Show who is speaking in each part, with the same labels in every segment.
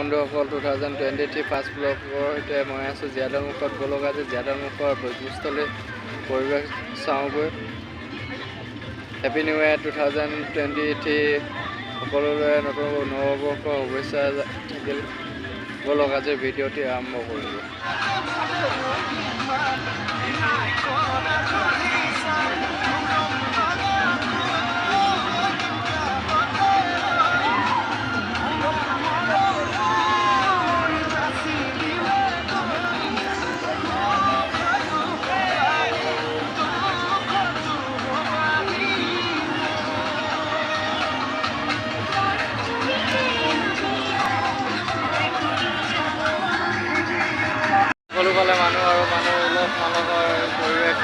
Speaker 1: বন্ধুসকল 2023 ফাৰ্ষ্ট ব্লগৰ সৈতে মই আছোঁ জীয়াদল মুখত। বলক আজি জীয়াদল মুখৰ বৈশিষ্ট্যলৈ পৰিৱেশ চাওঁগৈ। হেপী নিউ ইয়েৰ 2023 সকলোৰে নতুন নৱবৰ্ষৰ শুভেচ্ছা থাকিল। বলক আজি ভিডিঅ'টি আৰম্ভ কৰিব। সকলোফালে মানুহ আৰু মানুহ উলহ মালহৰ পৰিৱেশ।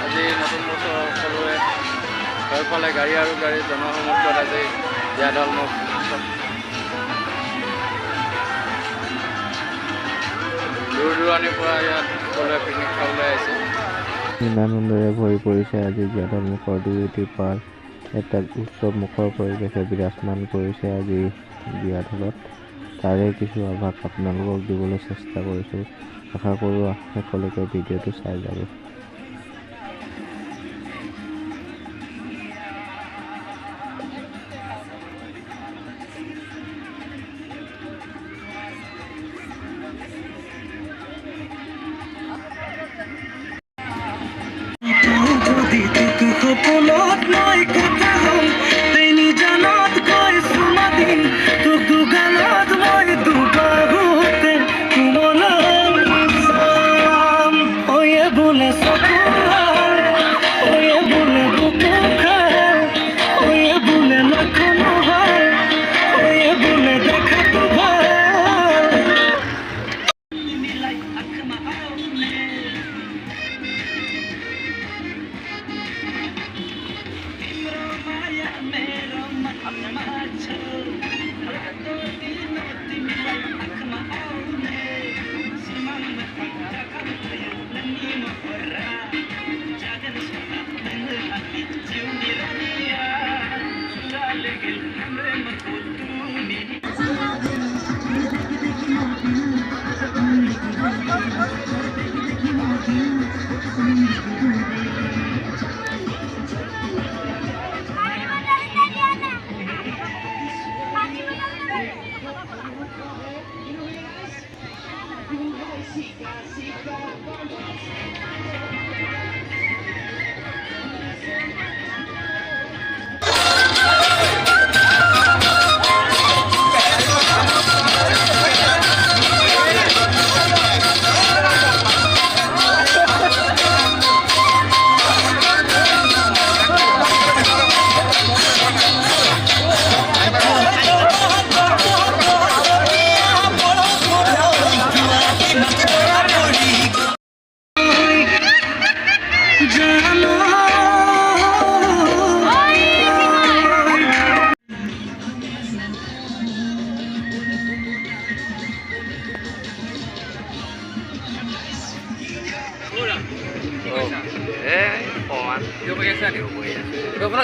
Speaker 1: আজি নতুন বছৰ সকলোৱে চাৰিওফালে গাড়ী আৰু গাড়ী জনসমুদ্ৰত আজি জীয়াদল মুখ দূৰ দূৰণিৰ পৰা ইয়াত সকলোৱে পিকনিক খাবলৈ আহিছে।
Speaker 2: আনন্দৰে ভৰি পৰিছে আজি জীয়াদল মুখৰ দুয়োটি পাৰ। এটা উৎসৱ মুখৰ পৰিৱেশে বিৰাজমান কৰিছে আজি জীয়াদলত। তাৰে কিছু আভাস আপোনালোকক দিবলৈ চেষ্টা কৰিছোঁ। আশা কৰোঁ শেষলৈকে ভিডিঅ'টো চাই যাব।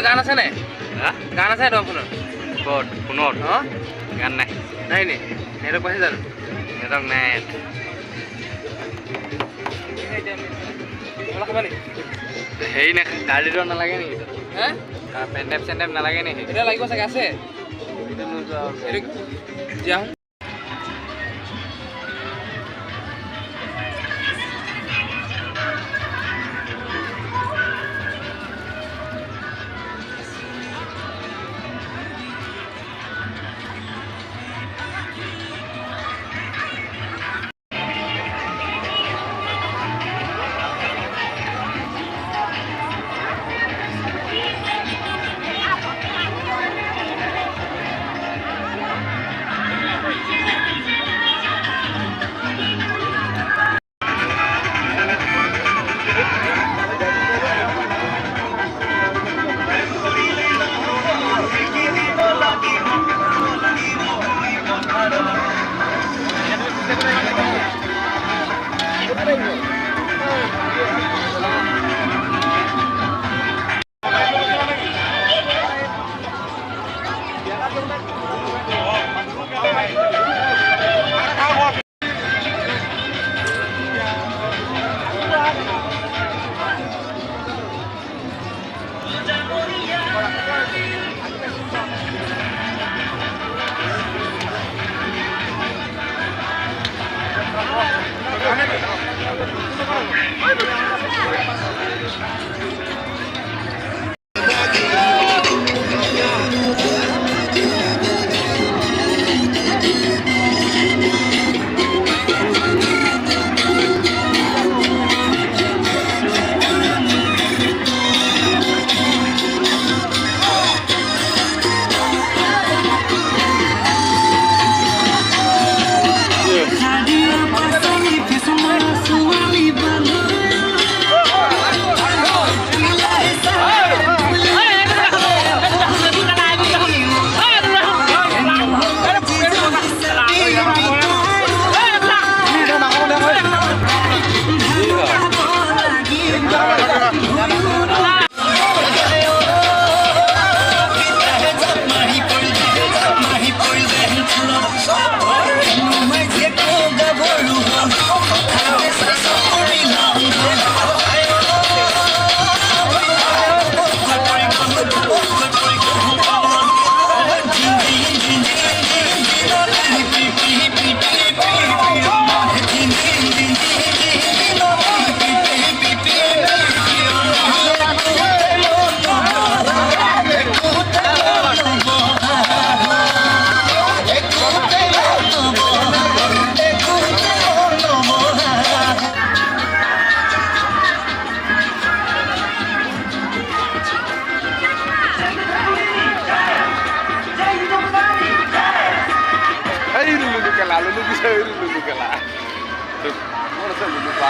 Speaker 1: গান আছে নাই? গান আছে ফোনত?
Speaker 2: ফোনত গান নাই
Speaker 1: নাই নি? নেটৱৰ্ক পাইছে জানো?
Speaker 2: নেটৱৰ্ক নাই। হেৰি নে গাড়ীটো নালাগে নেকি? পেণ্ডেপ চেণ্ডেপ নালাগে নেকি?
Speaker 1: এতিয়া লাগিব চাগে। আছে দিয়া Kalau lu bisa lu kalah. Tuh, mana saya lu lupa.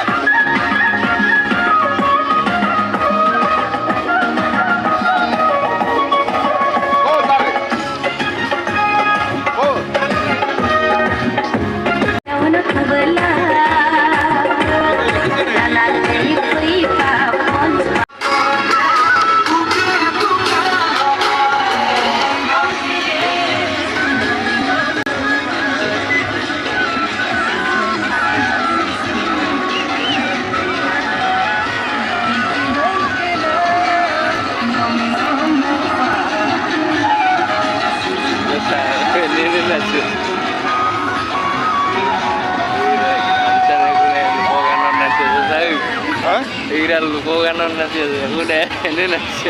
Speaker 1: Ira lupa kan nasi udah ini nasi.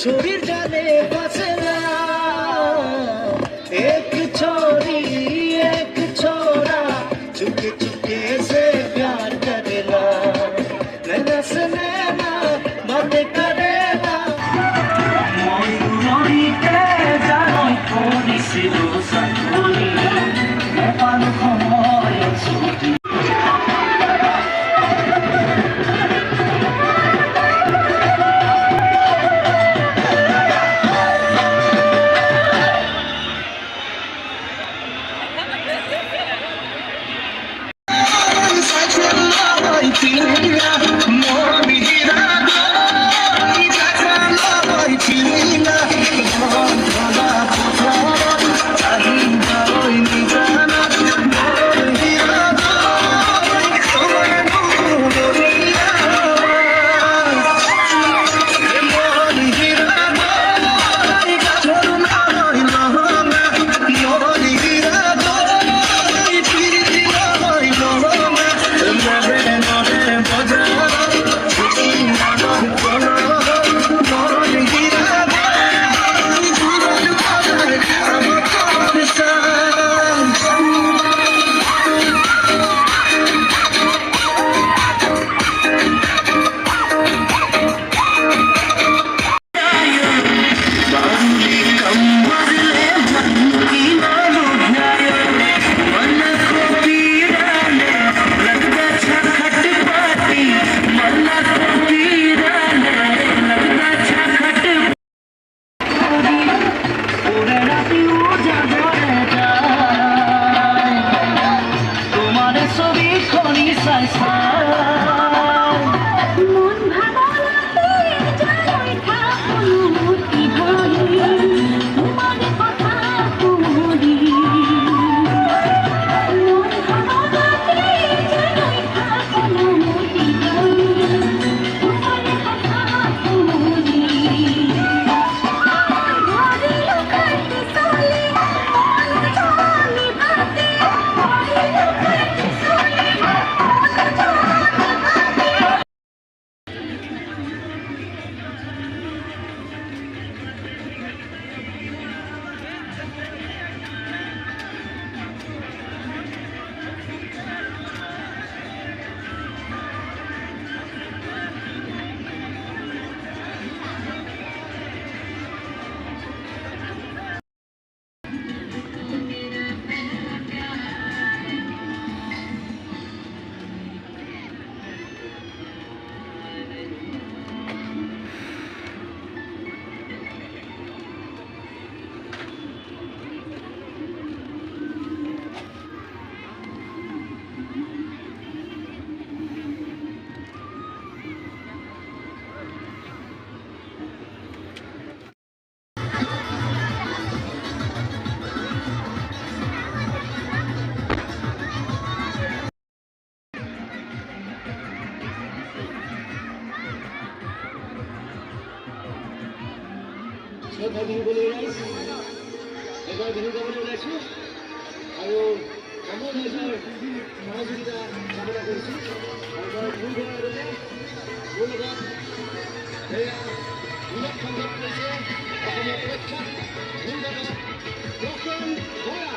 Speaker 3: छोरी जाने बसना एक छोरी एक छोरा चुपके चुपके से प्यार करेला नैना से नैना बातें करेला मोरी के जानो थोड़ी सी रोशन थोड़ी मैं पालू हमारे छोटी মই বিহু গাবলৈ ওলাইছোঁ এবাৰ বিহু গাবলৈ ওলাইছোঁ আৰু কমল ৰাইজৰ সহযোগিতা কামনা কৰিছোঁ আৰু মই ভুল কৰাৰ আগতে মোৰ লগত সেয়া বিনোদ সংগ্ৰাম কৰিছে অসমৰ প্ৰখ্যাত ভূলগায়ক ৰতন বৰা।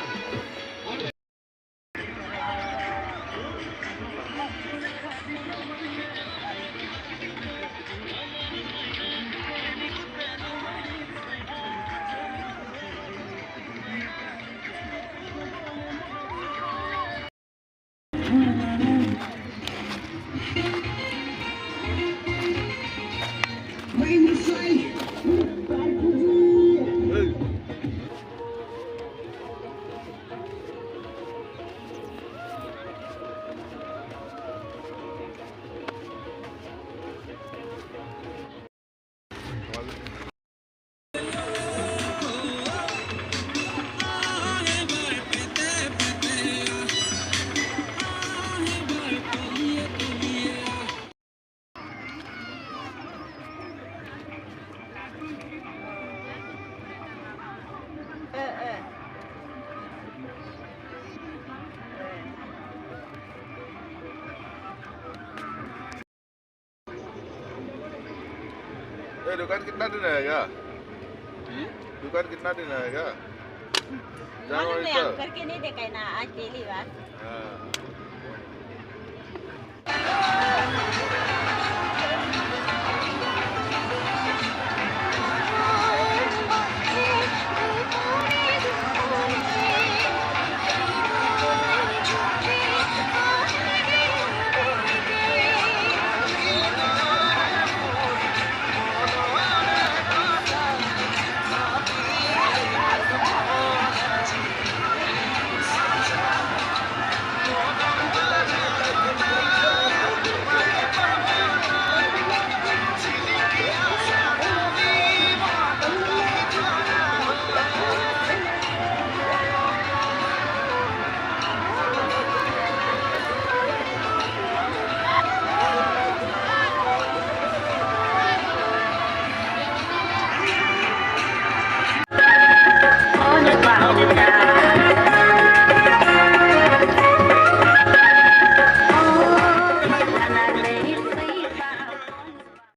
Speaker 4: दुकान कितना दिन रहेगा? दुकान कितना दिन रहेगा?
Speaker 5: मालूम नहीं, हम करके नहीं देखा है ना, आज पहली बार।
Speaker 4: हाँ।